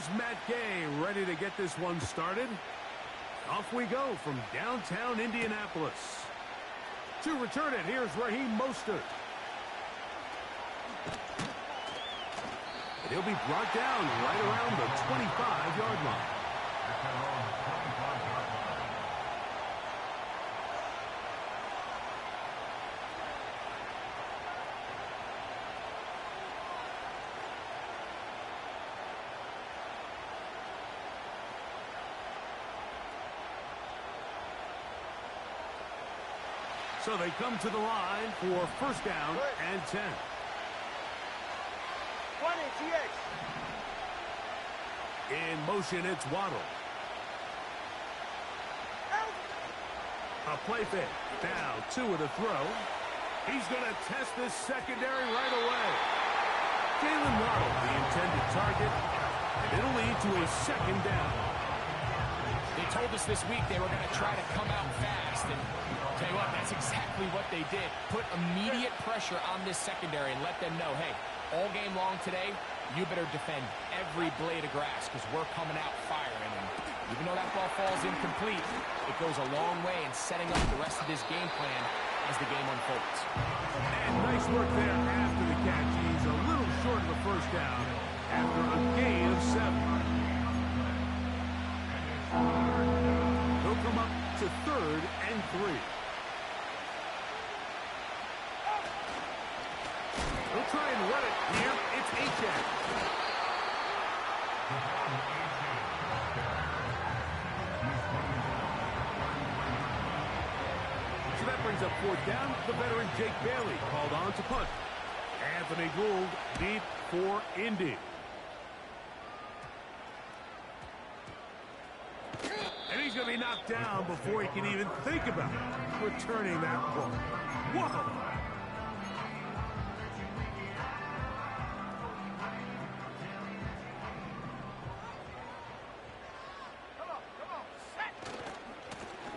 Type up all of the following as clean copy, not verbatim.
Here's Matt Gay ready to get this one started. Off we go from downtown Indianapolis. To return it, here's Raheem Mostert. He'll be brought down right around the 25-yard line. So they come to the line for first down and 10. 20, TX. In motion, it's Waddle. A play fake. Now, 2 with a throw. He's going to test this secondary right away. Jalen Waddle, the intended target, and it'll lead to a second down. They told us this week they were going to try to come out fast, and I'll tell you what, that's exactly what they did. Put immediate pressure on this secondary and let them know, hey, all game long today, you better defend every blade of grass because we're coming out firing. And even though that ball falls incomplete, it goes a long way in setting up the rest of this game plan as the game unfolds. And nice work there after the catch. He's a little short of the first down after a gain of 7. He'll come up to 3rd and 3. He'll try and run it here. It's H.N. So that brings up 4th down. The veteran Jake Bailey called on to punt. Anthony Gould deep for Indy. And he's going to be knocked down before he can even think about returning that ball. Whoa!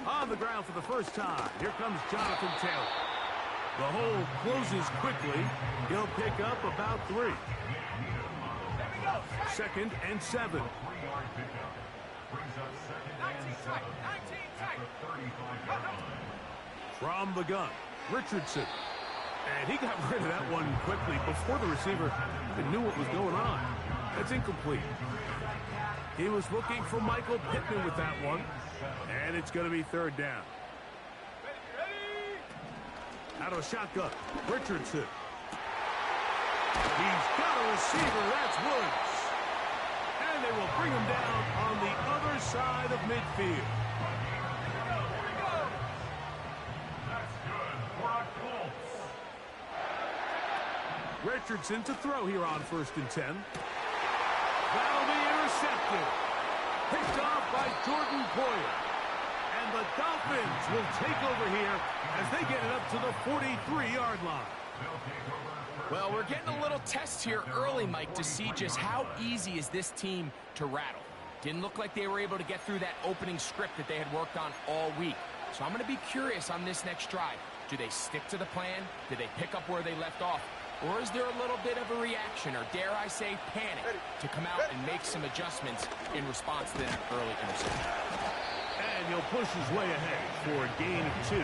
On the ground for the first time. Here comes Jonathan Taylor. The hole closes quickly. He'll pick up about 3. 2nd and 7. From the gun, Richardson. And he got rid of that one quickly before the receiver even knew what was going on. That's incomplete. He was looking for Michael Pittman with that one. And it's going to be 3rd down. Out of a shotgun, Richardson. He's got a receiver, that's Woods. And they will bring him down on the other side of midfield. Richardson to throw here on 1st and 10. That'll be intercepted. Picked off by Jordan Poyer. And the Dolphins will take over here as they get it up to the 43-yard line. Well, we're getting a little test here early, Mike, to see just how easy is this team to rattle. Didn't look like they were able to get through that opening script that they had worked on all week. So I'm going to be curious on this next drive. Do they stick to the plan? Do they pick up where they left off? Or is there a little bit of a reaction, or dare I say panic, to come out and make some adjustments in response to that early interception? And he'll push his way ahead for a gain of 2.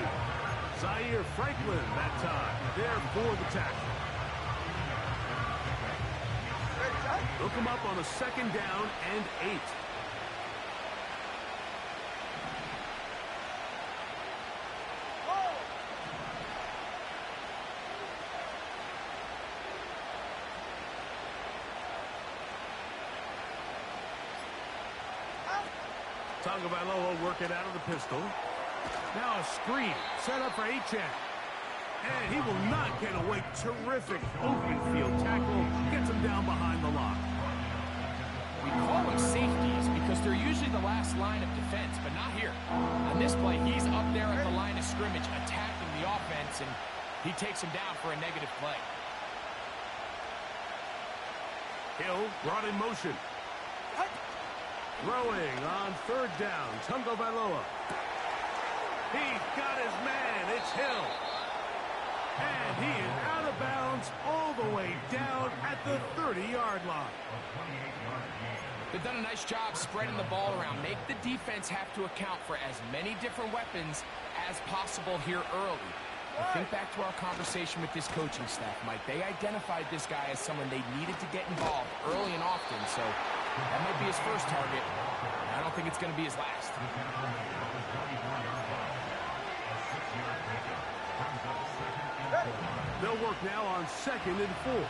Zaire Franklin that time, there for the tackle. He'll come up on a 2nd down and 8. Tagovailoa working out of the pistol. Now a screen set up for H.N. And he will not get away. Terrific open field tackle. Gets him down behind the line. We call them safeties because they're usually the last line of defense, but not here. On this play, he's up there at the line of scrimmage attacking the offense, and he takes him down for a negative play. Hill brought in motion. Throwing on 3rd down, Tagovailoa. He's got his man, it's Hill. And he is out of bounds all the way down at the 30-yard line. They've done a nice job spreading the ball around. Make the defense have to account for as many different weapons as possible here early. But think back to our conversation with this coaching staff, Mike. They identified this guy as someone they needed to get involved early and often, so that might be his first target. I don't think it's going to be his last. They'll work now on 2nd and 4.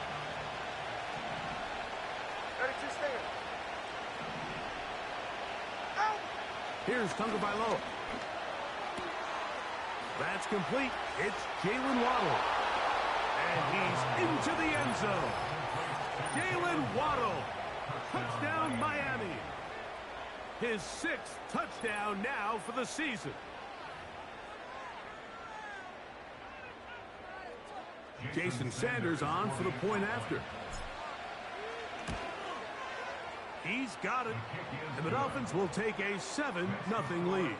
Here's Tagovailoa. That's complete. It's Jalen Waddle. And he's into the end zone. Jalen Waddle. Touchdown, Miami. His 6th touchdown now for the season. Jason Sanders on for the point after. He's got it. And the Dolphins will take a 7-0 lead.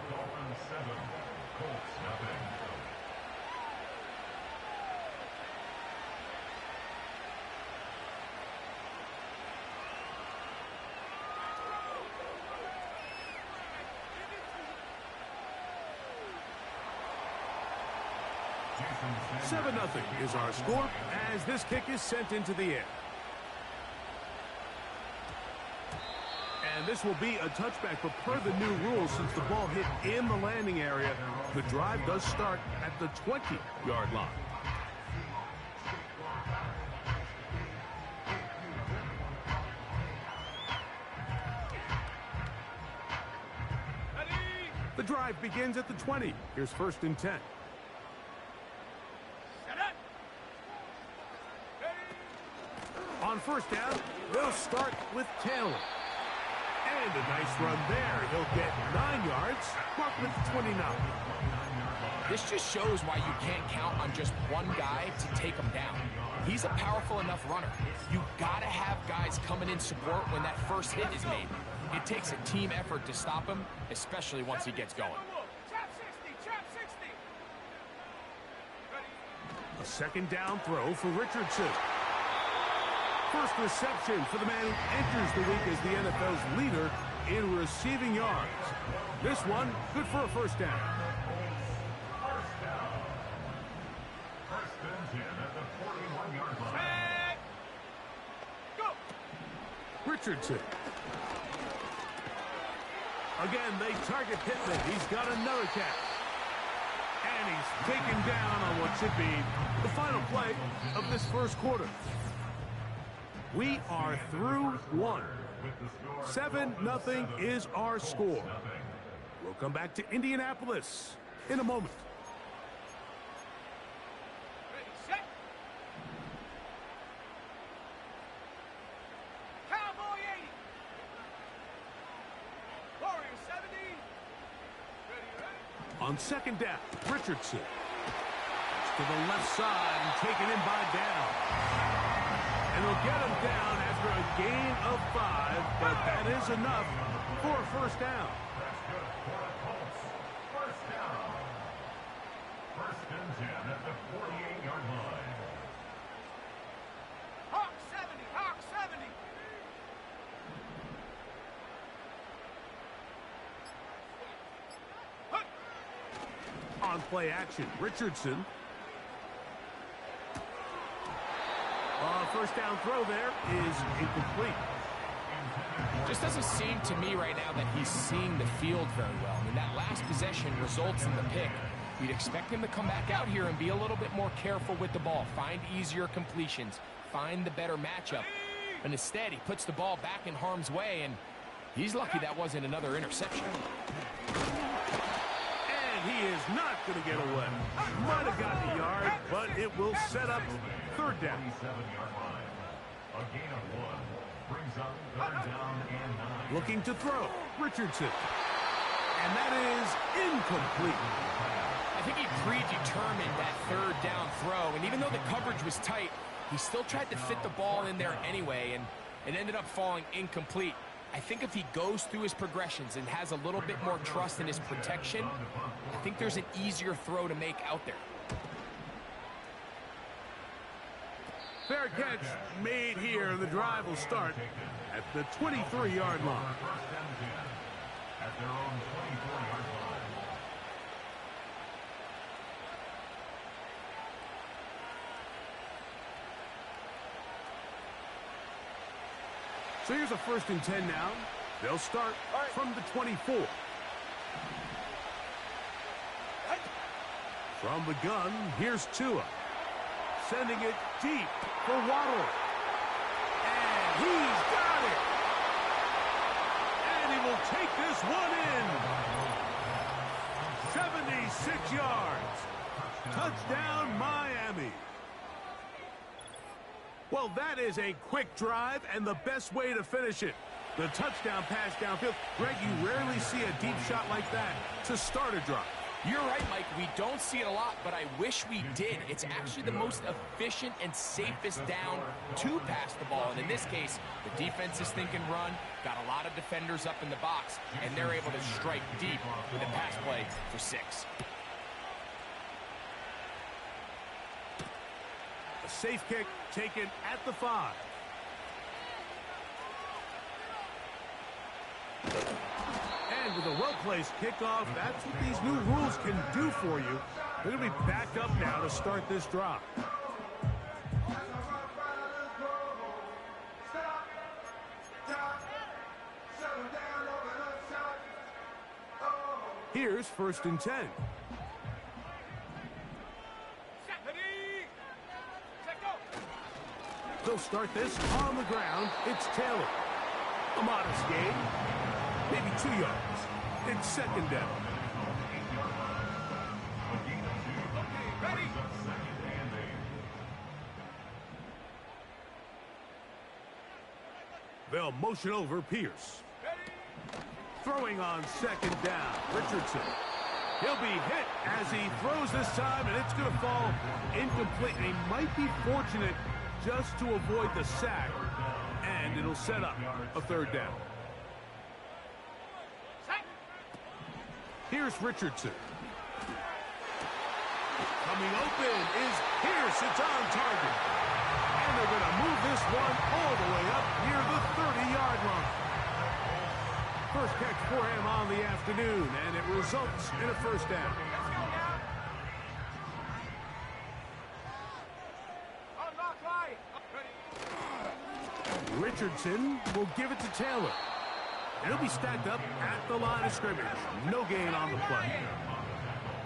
Seven 0 is our score as this kick is sent into the air. And this will be a touchback, but per the new rules, since the ball hit in the landing area, the drive does start at the 20-yard line. The drive begins at the 20. Here's 1st and 10. On 1st down, they'll start with Taylor. And a nice run there. He'll get 9 yards, marked with 29. This just shows why you can't count on just one guy to take him down. He's a powerful enough runner. You gotta have guys coming in support when that first hit is made. It takes a team effort to stop him, especially once he gets going. A 2nd down throw for Richardson. First reception for the man who enters the week as the NFL's leader in receiving yards. This one, good for a 1st down. Richardson. Again, they target Pittman. He's got another catch. And he's taken down on what should be the final play of this first quarter. We are through one. 7-0 is our score. We'll come back to Indianapolis in a moment. Ready, set. Cowboy 80. Warrior 70. Ready. On 2nd down, Richardson. To the left side and taken in by Down. And they'll get him down after a gain of 5, but that is enough for a 1st down. First down. 1st and 10 at the 48-yard line. Hawk 70. Hawk 70. On play action, Richardson. 1st down throw there is incomplete. Just doesn't seem to me right now that he's seeing the field very well. I mean, that last possession results in the pick. You'd expect him to come back out here and be a little bit more careful with the ball, find easier completions, find the better matchup. But instead, he puts the ball back in harm's way, and he's lucky that wasn't another interception. And he is not going to get away. Might have gotten a yard, but it will set up 3rd down. 47-yard line. A gain of 1 brings up 3rd down and 9. Looking to throw, Richardson. And that is incomplete. I think he predetermined that 3rd down throw, and even though the coverage was tight, he still tried to fit the ball in there anyway, and it ended up falling incomplete. I think if he goes through his progressions and has a little bit more trust in his protection, I think there's an easier throw to make out there. Fair catch made here. The drive will start at the 23-yard line. First and 10 at their own 24-yard line. So here's a 1st and 10 now. They'll start from the 24. From the gun, here's Tua. Sending it deep for Waddle. And he's got it. And he will take this one in. 76 yards. Touchdown, Miami. Well, that is a quick drive and the best way to finish it. The touchdown pass downfield. Greg, you rarely see a deep shot like that to start a drive. You're right, Mike. We don't see it a lot, but I wish we did. It's actually the most efficient and safest down to pass the ball. And in this case, the defense is thinking run, got a lot of defenders up in the box, and they're able to strike deep with a pass play for 6. A safe kick taken at the 5. And with a well-placed kickoff, that's what these new rules can do for you. They're going to be back up now to start this drive. Here's 1st and 10. They'll start this on the ground. It's Taylor. A modest gain. Maybe 2 yards. It's 2nd down. Ready? They'll motion over Pierce. Ready? Throwing on 2nd down. Richardson. He'll be hit as he throws this time, and it's going to fall incomplete. And he might be fortunate just to avoid the sack, and it'll set up a 3rd down. Here's Richardson. Coming open is Pierce. It's on target. And they're going to move this one all the way up near the 30-yard line. First catch for him on the afternoon, and it results in a 1st down. Richardson will give it to Taylor. And he'll be stacked up at the line of scrimmage. No gain on the play.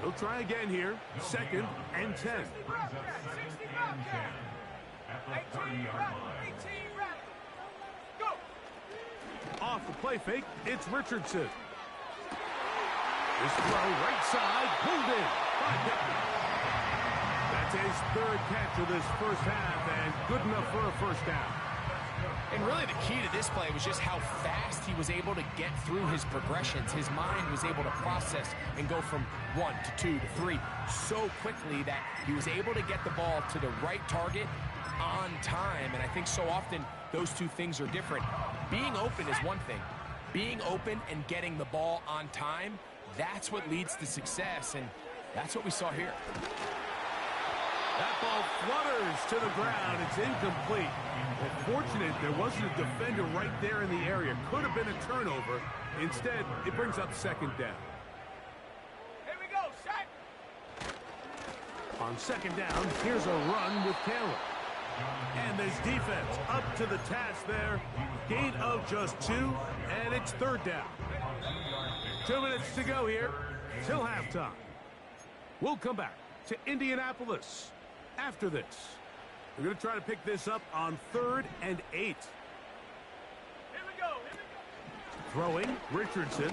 He'll try again here. 2nd and 10. Off the play fake, it's Richardson. This throw right side, pulled in by Pittman. That's his 3rd catch of this first half, and good enough for a 1st down. And really the key to this play was just how fast he was able to get through his progressions. His mind was able to process and go from 1 to 2 to 3 so quickly that he was able to get the ball to the right target on time. And I think so often those two things are different. Being open is one thing. Being open and getting the ball on time, that's what leads to success, and that's what we saw here. That ball flutters to the ground. It's incomplete. Well, fortunate there wasn't a defender right there in the area. Could have been a turnover. Instead, it brings up 2nd down. Here we go, set. On 2nd down, here's a run with Taylor. And this defense up to the task there. Gain of just 2, and it's 3rd down. 2 minutes to go here till halftime. We'll come back to Indianapolis after this. We're going to try to pick this up on 3rd and 8. Here we go. Throwing, Richardson.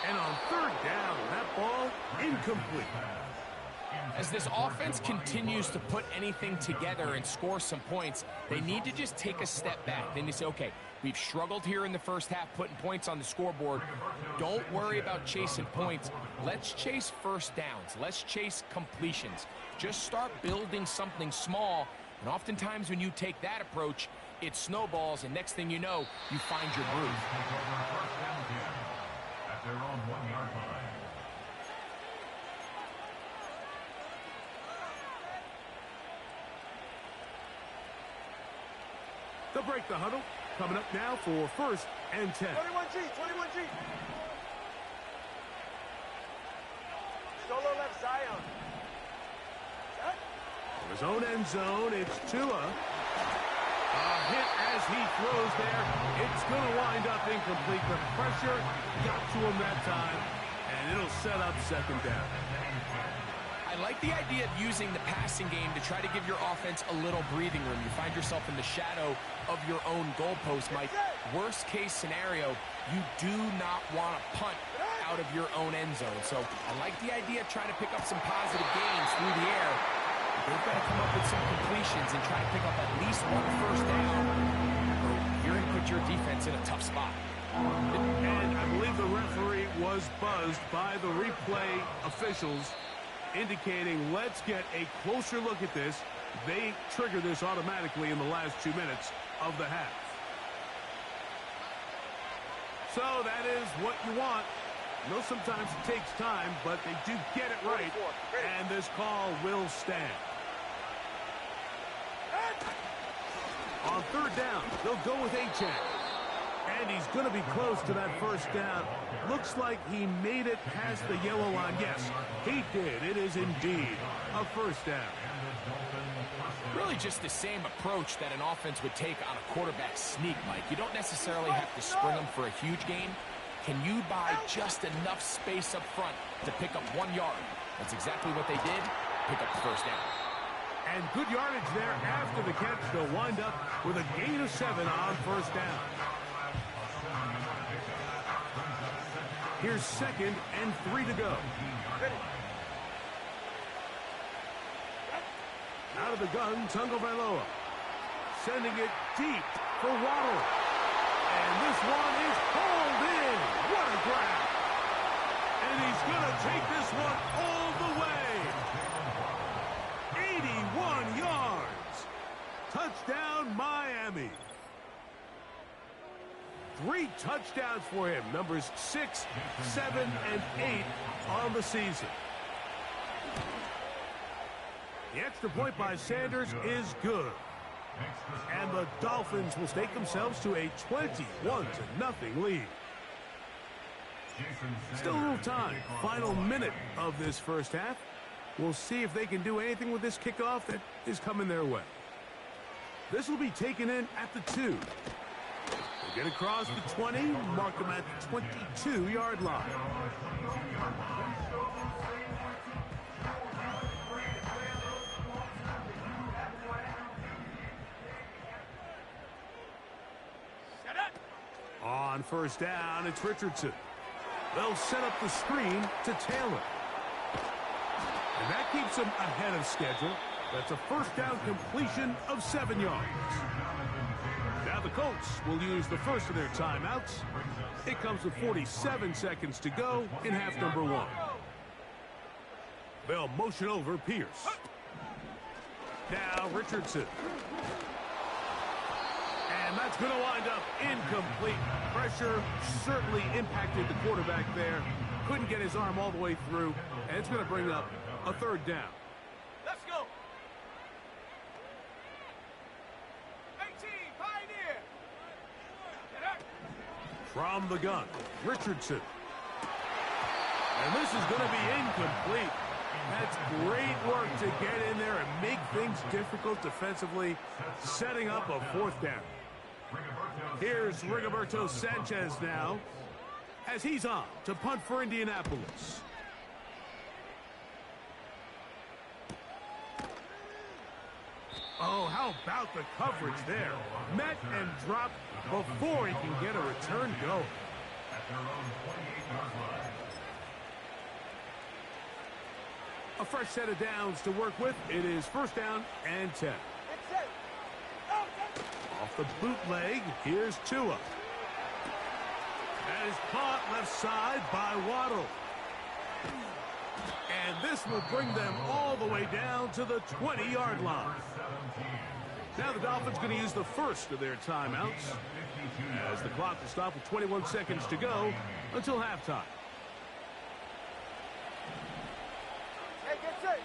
And on 3rd down, that ball incomplete. As this offense continues to put anything together and score some points, they need to just take a step back. Then you say, okay, we've struggled here in the first half putting points on the scoreboard. Don't worry about chasing points. Let's chase 1st downs. Let's chase completions. Just start building something small. And oftentimes when you take that approach, it snowballs, and next thing you know, you find your groove. At their own 1-yard line. They'll break the huddle. Coming up now for 1st and 10. 21G, 21G. Solo left Zion. Set. For his own end zone, it's Tua. A hit as he throws there. It's going to wind up incomplete. The pressure got to him that time, and it'll set up 2nd down. I like the idea of using the passing game to try to give your offense a little breathing room. You find yourself in the shadow of your own goalpost, Mike. Worst case scenario, you do not want to punt out of your own end zone. So I like the idea of trying to pick up some positive gains through the air. They've got to come up with some completions and try to pick up at least 1 first down, or you're going to put your defense in a tough spot. And I believe the referee was buzzed by the replay officials, indicating let's get a closer look at this. They trigger this automatically in the last 2 minutes of the half. So that is what you want. I know sometimes it takes time, but they do get it right, and this call will stand. On 3rd down, they'll go with Achane. And he's going to be close to that 1st down. Looks like he made it past the yellow line. Yes, he did. It is indeed a 1st down. Really just the same approach that an offense would take on a quarterback sneak, Mike. You don't necessarily have to spring them for a huge gain. Can you buy just enough space up front to pick up 1 yard? That's exactly what they did. Pick up the 1st down. And good yardage there after the catch. They'll wind up with a gain of 7 on 1st down. Here's 2nd and 3 to go. Out of the gun, Tagovailoa. Sending it deep for Waddle. And this one is hauled in. What a grab. And he's going to take this one all the way. 81 yards. Touchdown, Miami. 3 touchdowns for him. Numbers 6, 7, and 8 on the season. The extra point by Sanders is good. And the Dolphins will stake themselves to a 21-0 lead. Still a little time. Final minute of this 1st half. We'll see if they can do anything with this kickoff that is coming their way. This will be taken in at the 2. They get across the 20, mark them at the 22-yard line. On 1st down, it's Richardson. They'll set up the screen to Taylor. And that keeps them ahead of schedule. That's a 1st down completion of 7 yards. Now the Colts will use the first of their timeouts. It comes with 47 seconds to go in half number 1. They'll motion over Pierce. Now Richardson. And that's going to wind up incomplete. Pressure certainly impacted the quarterback there. Couldn't get his arm all the way through. And it's going to bring up a 3rd down. Let's go. 18, Pioneer. Get up. From the gun, Richardson. And this is going to be incomplete. That's great work to get in there and make things difficult defensively, setting up a 4th down. Here's Rigoberto Sanchez now, as he's on to punt for Indianapolis. Oh, how about the coverage there? Met and dropped before he can get a return going. A fresh set of downs to work with. It is 1st down and 10. Off the bootleg, here's Tua. That is caught left side by Waddle. And this will bring them all the way down to the 20-yard line. Now the Dolphins going to use the first of their timeouts, as the clock will stop with 21 seconds to go until halftime. Hey, get set.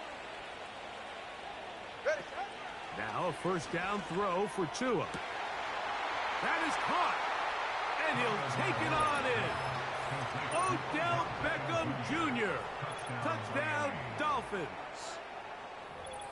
Ready. Now a 1st down throw for Tua. That is caught. And he'll take it on in. Odell Beckham Jr. Touchdown, Dolphins.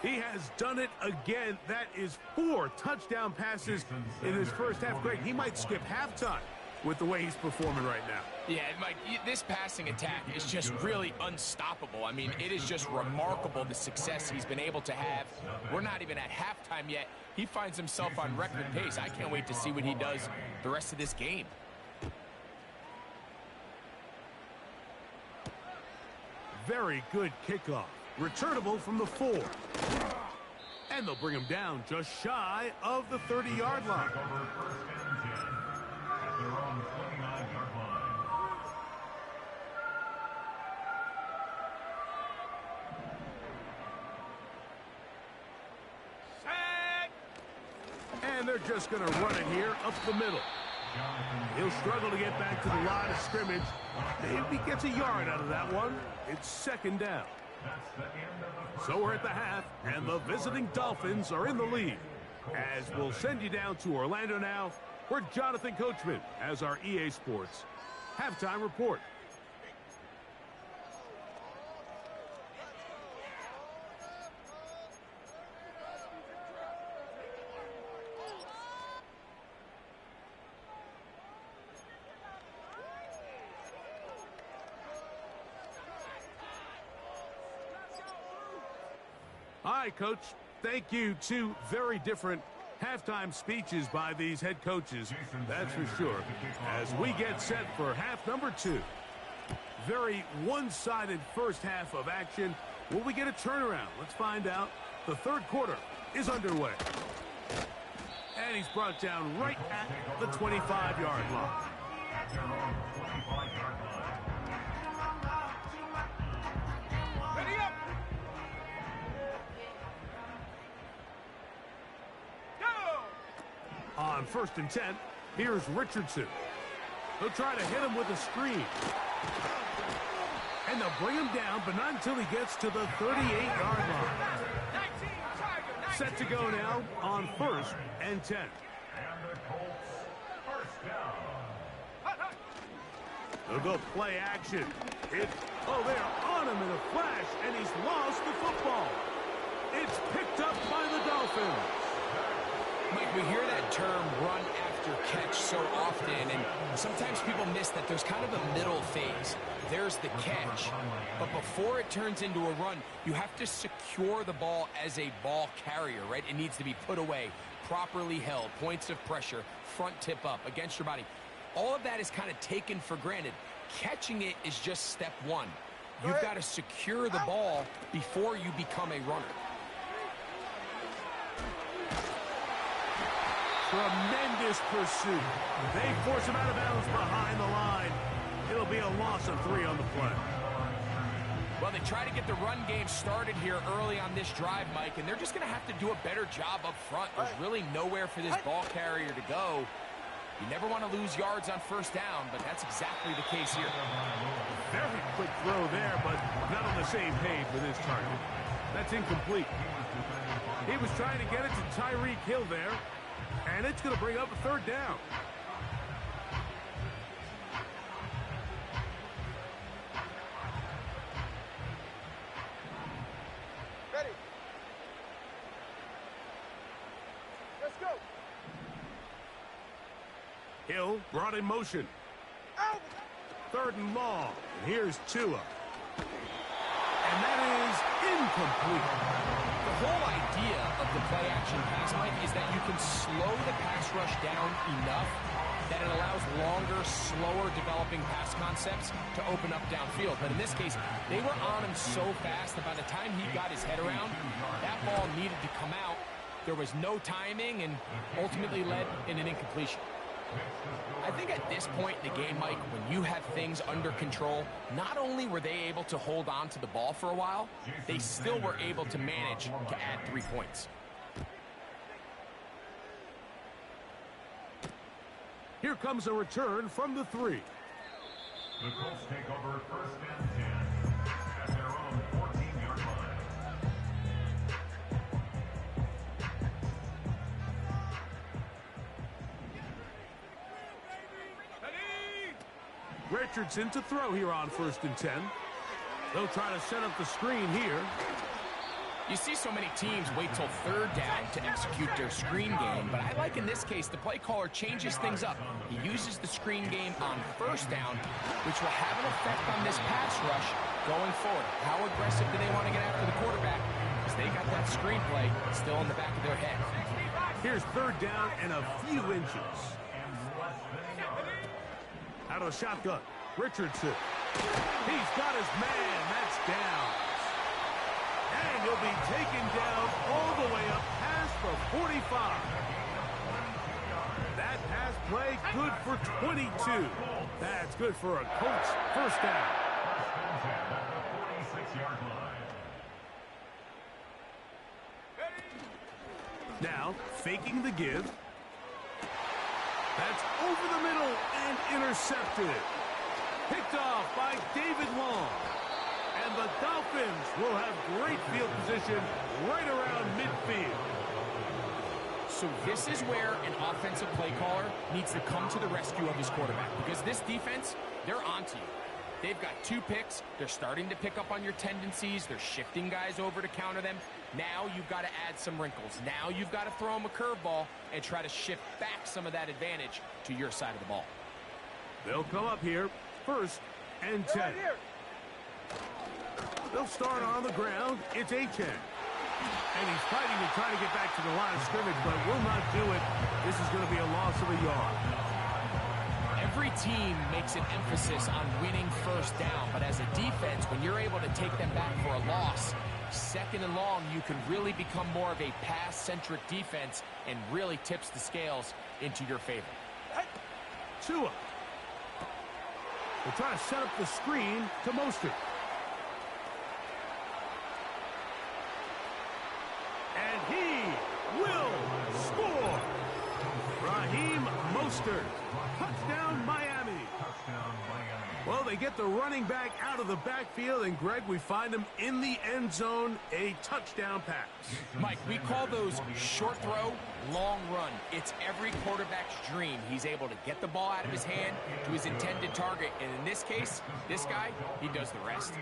He has done it again. That is 4 touchdown passes in his first half. Greg, he might skip halftime with the way he's performing right now. Yeah, Mike, this passing attack is just really unstoppable. I mean, it is just remarkable the success he's been able to have. We're not even at halftime yet. He finds himself on record pace. I can't wait to see what he does the rest of this game. Very good kickoff. Returnable from the 4. And they'll bring him down just shy of the 30-yard line. And they're just going to run it here up the middle. He'll struggle to get back to the line of scrimmage. Maybe he gets a yard out of that one. It's 2nd down. So we're at the half, and the visiting Dolphins are in the lead. As we'll send you down to Orlando now, where Jonathan Coachman has our EA Sports halftime report. All right, Coach. Thank you. 2 very different halftime speeches by these head coaches. That's for sure. As we get set for half number 2. Very one-sided first half of action. Will we get a turnaround? Let's find out. The 3rd quarter is underway. And he's brought down right at the 25-yard line. On 1st and 10, here's Richardson. They'll try to hit him with a screen. And they'll bring him down, but not until he gets to the 38-yard line. Set to go now on 1st and 10. They'll go play action. They're on him in a flash, and he's lost the football. It's picked up by the Dolphins. Mike, we hear that term run after catch so often, and sometimes people miss that there's kind of a middle phase. There's the catch, but before it turns into a run, you have to secure the ball as a ball carrier, right? It needs to be put away, properly held, points of pressure, front tip up against your body. All of that is kind of taken for granted. Catching it is just step 1. You've got to secure the ball before you become a runner. Tremendous pursuit. They force him out of bounds behind the line. It'll be a loss of 3 on the play. Well, they try to get the run game started here early on this drive, Mike, and they're just going to have to do a better job up front. There's really nowhere for this ball carrier to go. You never want to lose yards on 1st down, but that's exactly the case here. Very quick throw there, but not on the same page with his target. That's incomplete. He was trying to get it to Tyreek Hill there. And it's going to bring up a 3rd down. Ready. Let's go. Hill brought in motion. Out. 3rd and long. And here's Tua. And that is incomplete. The whole idea of the play-action pass, Mike, is that you can slow the pass rush down enough that it allows longer, slower developing pass concepts to open up downfield. But in this case, they were on him so fast that by the time he got his head around, that ball needed to come out. There was no timing and ultimately led in an incompletion. I think at this point in the game, Mike, when you have things under control, not only were they able to hold on to the ball for a while, they still were able to manage to add 3 points. Here comes a return from the 3. The Colts take over 1st and 10 at their own 14-yard line. Richardson to throw here on 1st and 10. They'll try to set up the screen here. You see so many teams wait till 3rd down to execute their screen game, but I like in this case the play caller changes things up. He uses the screen game on 1st down, which will have an effect on this pass rush going forward. How aggressive do they want to get after the quarterback? Because they got that screen play still in the back of their head. Here's 3rd down and a few inches. Out of the shotgun, Richardson. He's got his man. That's down. And he'll be taken down all the way up past the 45. That pass play good for 22. That's good for a Colts 1st down. Now, faking the give. That's over the middle and intercepted. Picked off by David Long. And the Dolphins will have great field position right around midfield. So this is where an offensive play caller needs to come to the rescue of his quarterback, because this defense, they're onto you. They've got 2 picks. They're starting to pick up on your tendencies. They're shifting guys over to counter them. Now you've got to add some wrinkles. Now you've got to throw them a curveball and try to shift back some of that advantage to your side of the ball. They'll come up here 1st and 10. Right here. They'll start on the ground. It's Achane. And he's fighting to try to get back to the line of scrimmage, but will not do it. This is going to be a loss of a yard. Every team makes an emphasis on winning 1st down, but as a defense, when you're able to take them back for a loss, 2nd and long, you can really become more of a pass-centric defense and really tips the scales into your favor. Tua. They'll try to set up the screen to Mostert. And he will score. Raheem Mostert. Touchdown, Miami. Well, they get the running back out of the backfield, and Greg, we find him in the end zone, a touchdown pass. Mike, we call those short throw, long run. It's every quarterback's dream. He's able to get the ball out of his hand to his intended target, and in this case, this guy, he does the rest.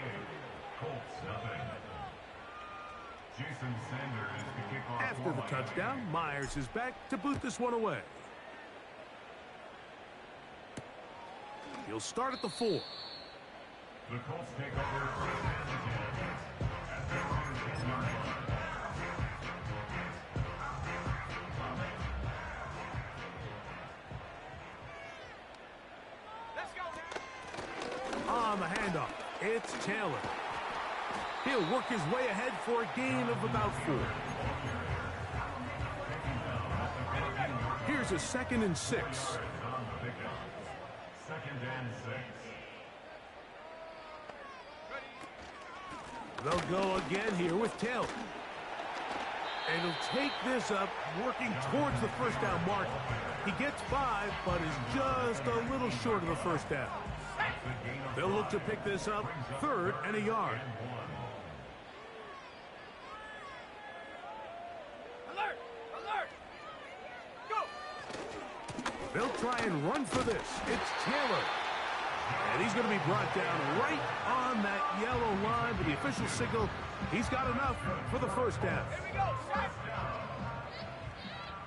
After the touchdown, Myers is back to boot this one away. He'll start at the 4. The Colts take over 1st and 10 at their 10-yard line. Let's go now. On the handoff, it's Taylor. He'll work his way ahead for a gain of about 4. Here's a 2nd and 6. 2nd and 6. They'll go again here with Taylor. And he'll take this up, working towards the 1st down mark. He gets 5, but is just a little short of the 1st down. They'll look to pick this up 3rd and a yard. Alert! Alert! Go! They'll try and run for this. It's Taylor. And he's going to be brought down right on that yellow line, but the official signal, he's got enough for the 1st down. Here we go! Stop!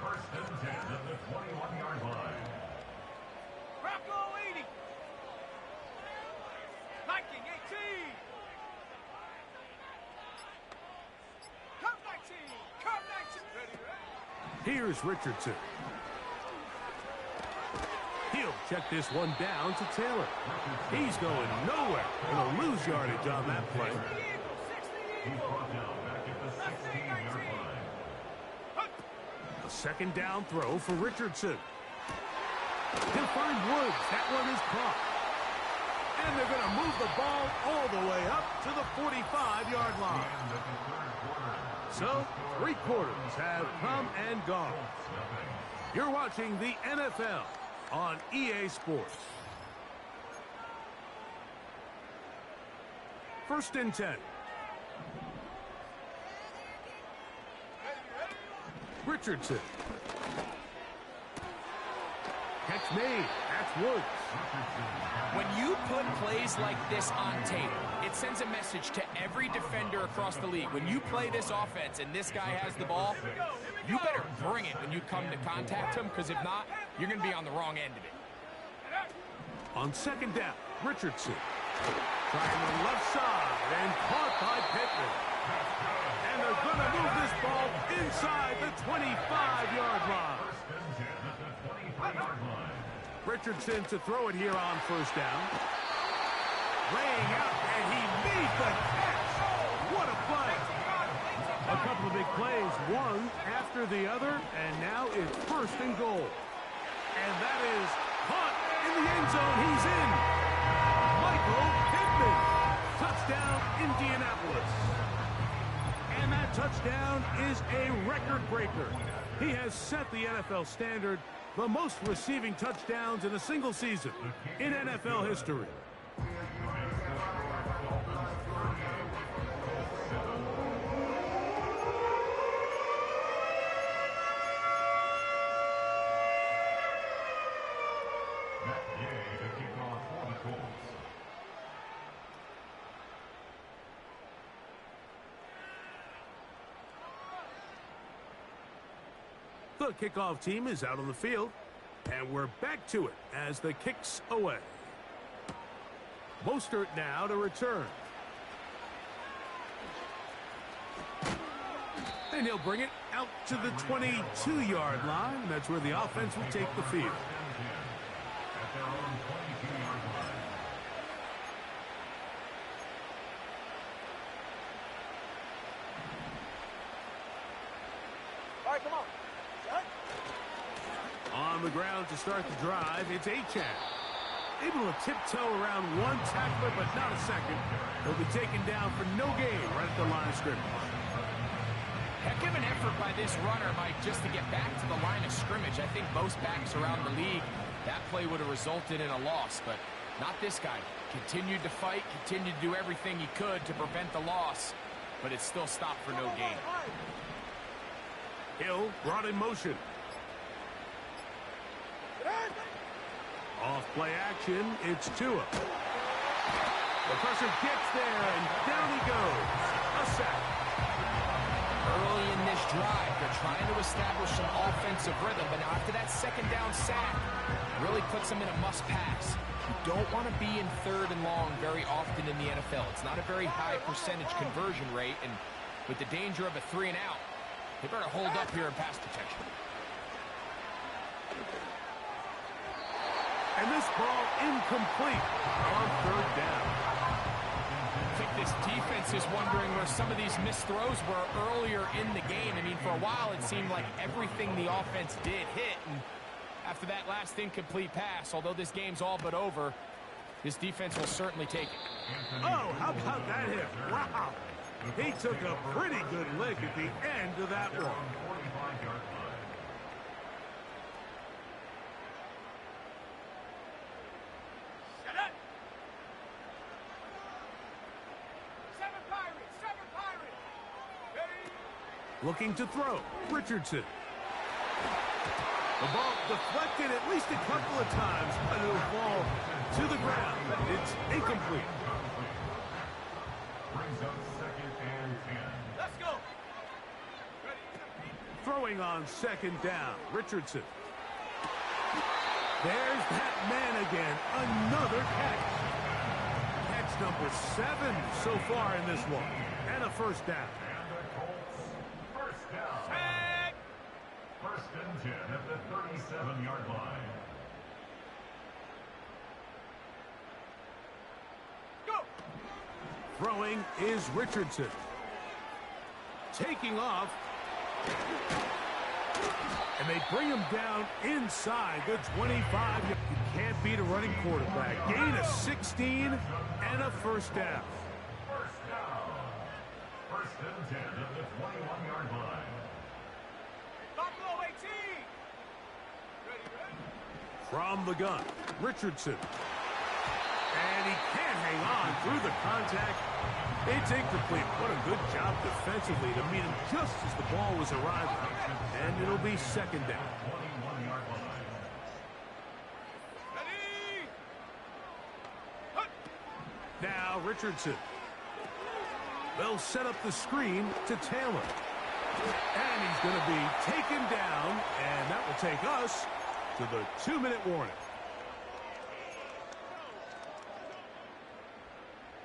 1st and 10 at the 21-yard line. Rocco 80! Viking 18! Come 19! Come 19! Ready, ready? Here's Richardson. He'll check this one down to Taylor. He's going nowhere. He'll lose yardage on that play. He's brought down back at the 16-yard line. A 2nd down throw for Richardson. He'll find Woods. That one is caught. And they're going to move the ball all the way up to the 45-yard line. So, 3 quarters have come and gone. You're watching the NFL on EA Sports. 1st and 10. Richardson. Catch made at That's Woods. When you put plays like this on tape, it sends a message to every defender across the league. When you play this offense and this guy has the ball, you better bring it when you come to contact him, because if not, you're going to be on the wrong end of it. On second down, Richardson. Trying the left side and caught by Pittman. And they're going to move this ball inside the 25-yard line. Richardson to throw it here on first down. Laying out, and he made the catch. What a play. A couple of big plays, one after the other, and now it's first and goal. And that is caught in the end zone. He's in. Michael Pittman. Touchdown, Indianapolis. And that touchdown is a record breaker. He has set the NFL standard, the most receiving touchdowns in a single season in NFL history. The kickoff team is out on the field, and we're back to it as the kick's away. Mostert now to return. And he'll bring it out to the 22-yard line. That's where the offense will take the field. All right, come on. On the ground to start the drive, it's Achane. Able to tiptoe around one tackler, but not a second. He'll be taken down for no gain right at the line of scrimmage. Heck of an effort by this runner, Mike, just to get back to the line of scrimmage. I think most backs around the league, that play would have resulted in a loss, but not this guy. Continued to fight, continued to do everything he could to prevent the loss, but it still stopped for no gain. Hill brought in motion. Off play action, it's Tua. The pressure gets there, and down he goes. A sack. Early in this drive, they're trying to establish some offensive rhythm, but now after that second down sack, really puts them in a must-pass. You don't want to be in third and long very often in the NFL. It's not a very high percentage conversion rate, and with the danger of a 3 and out, they better hold up here in pass protection. And this ball incomplete on third down. I think this defense is wondering where some of these missed throws were earlier in the game. I mean, for a while it seemed like everything the offense did hit, and after that last incomplete pass, although this game's all but over, this defense will certainly take it. Oh, how about that hit? Wow. He took a pretty good lick at the end of that one. Looking to throw, Richardson. The ball deflected at least a couple of times, but it'll fall to the ground. It's incomplete. Brings up second and 10. Let's go. Throwing on second down, Richardson. There's that man again, another catch. Catch number 7 so far in this one, and a first down. First and 10 at the 37-yard line. Go. Throwing is Richardson. Taking off. And they bring him down inside the 25. You can't beat a running quarterback. Gain of 16 and a first down. First down. First and 10 at the 21-yard line. Buffalo 18. Ready. From the gun, Richardson. And he can't hang on through the contact. It's incomplete. What a good job defensively to meet him just as the ball was arriving. And it'll be second down. 21-yard line. Ready. now Richardson. They'll set up the screen to Taylor. And he's going to be taken down, and that will take us to the 2-minute warning.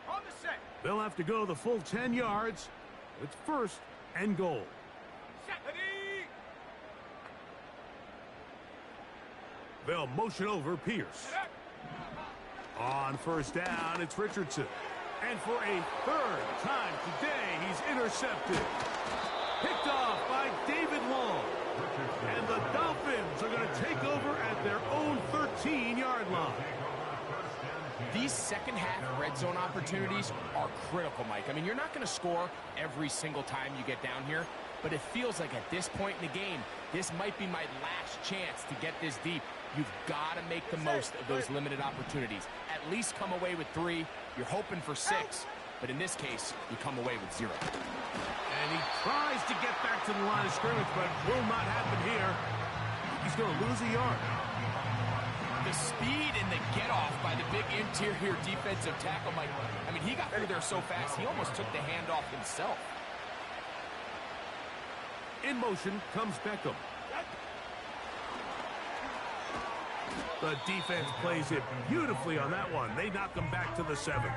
On the set. They'll have to go the full 10 yards. It's first and goal. Set. Ready. They'll motion over Pierce. On first down, it's Richardson. And for a third time today, he's intercepted. Picked off by David Long. And the Dolphins are going to take over at their own 13-yard line. These second-half red zone opportunities are critical, Mike. I mean, you're not going to score every single time you get down here, but it feels like at this point in the game, this might be my last chance to get this deep. You've got to make the most of those limited opportunities. At least come away with 3. You're hoping for 6, but in this case, you come away with 0. And he tries to get back to the line of scrimmage, but will not happen here. He's going to lose a yard. The speed and the get-off by the big interior defensive tackle, Mike. I mean, he got through there so fast, he almost took the handoff himself. In motion comes Beckham. The defense plays it beautifully on that one. They knock him back to the 7.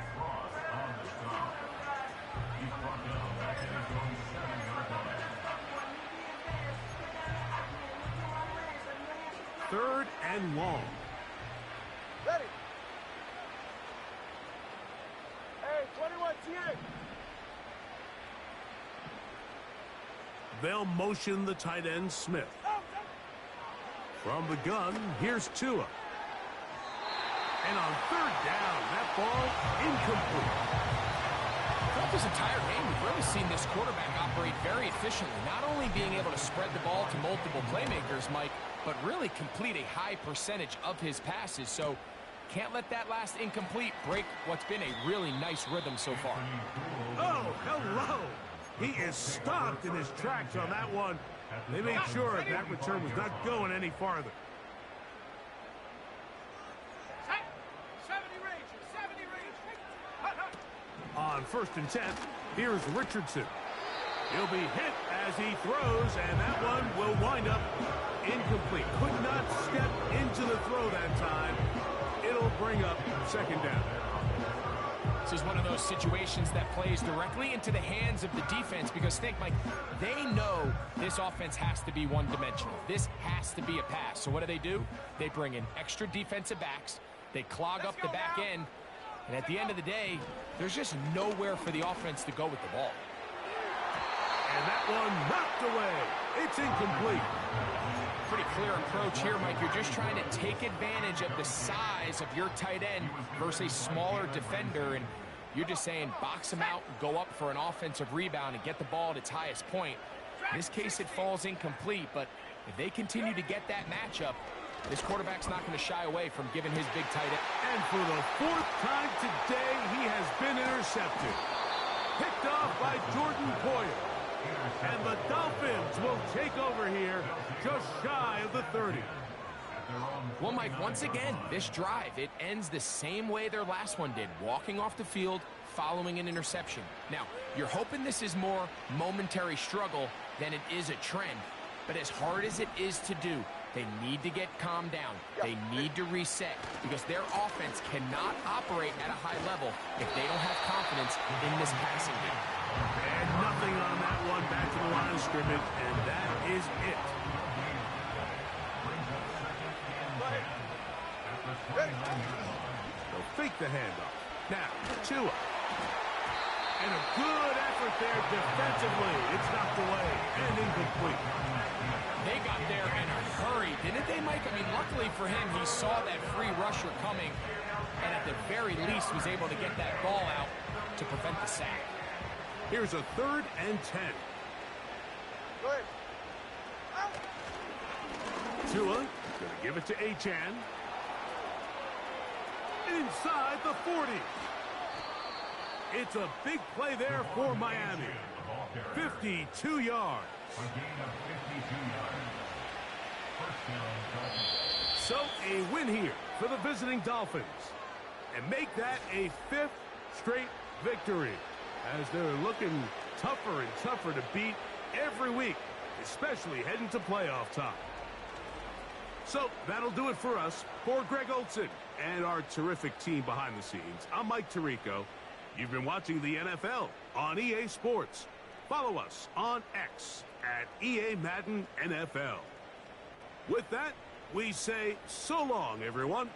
Third and long. Ready. Hey, 21 TA. They'll motion the tight end Smith. From the gun, here's Tua. And on third down, that ball incomplete. Throughout this entire game, we've really seen this quarterback operate very efficiently, not only being able to spread the ball to multiple playmakers, Mike, but really complete a high percentage of his passes. So can't let that last incomplete break what's been a really nice rhythm so far. Oh, hello. He is stopped in his tracks on that one. They made sure that return was not going any farther. 70 range. 70 range. On first and 10, here's Richardson. He'll be hit as he throws, and that one will wind up incomplete. Could not step into the throw that time. It'll bring up second down. This is one of those situations that plays directly into the hands of the defense because think, Mike, they know this offense has to be one-dimensional. This has to be a pass. So what do? They bring in extra defensive backs. They clog up the back end. And at the end of the day, there's just nowhere for the offense to go with the ball. And that one knocked away. It's incomplete. Pretty clear approach here, Mike. You're just trying to take advantage of the size of your tight end versus a smaller defender, and you're just saying box him out, go up for an offensive rebound, and get the ball at its highest point. In this case, it falls incomplete, but if they continue to get that matchup, this quarterback's not going to shy away from giving his big tight end. And for the 4th time today, he has been intercepted. Picked off by Jordan Poyer. And the Dolphins will take over here just shy of the 30. Well, Mike, once again, this drive, it ends the same way their last one did, walking off the field, following an interception. Now, you're hoping this is more momentary struggle than it is a trend, but as hard as it is to do, they need to get calmed down. They need to reset because their offense cannot operate at a high level if they don't have confidence in this passing game. And nothing on that one, back to the line of scrimmage, and that is it. They'll fake the handoff. Now, Tua. And a good effort there defensively. It's knocked away and incomplete. They got there in a hurry, didn't they, Mike? I mean, luckily for him, he saw that free rusher coming and at the very least was able to get that ball out to prevent the sack. Here's a 3rd and 10. Go ahead. Tua going to give it to Achane. Inside the 40. It's a big play there for Miami. 52 yards. So a win here for the visiting Dolphins. And make that a 5th straight victory as they're looking tougher and tougher to beat every week, especially heading to playoff time. So that'll do it for us. For Greg Olson and our terrific team behind the scenes, I'm Mike Tirico. You've been watching the NFL on EA Sports. Follow us on X at EA Madden NFL. With that, we say so long, everyone.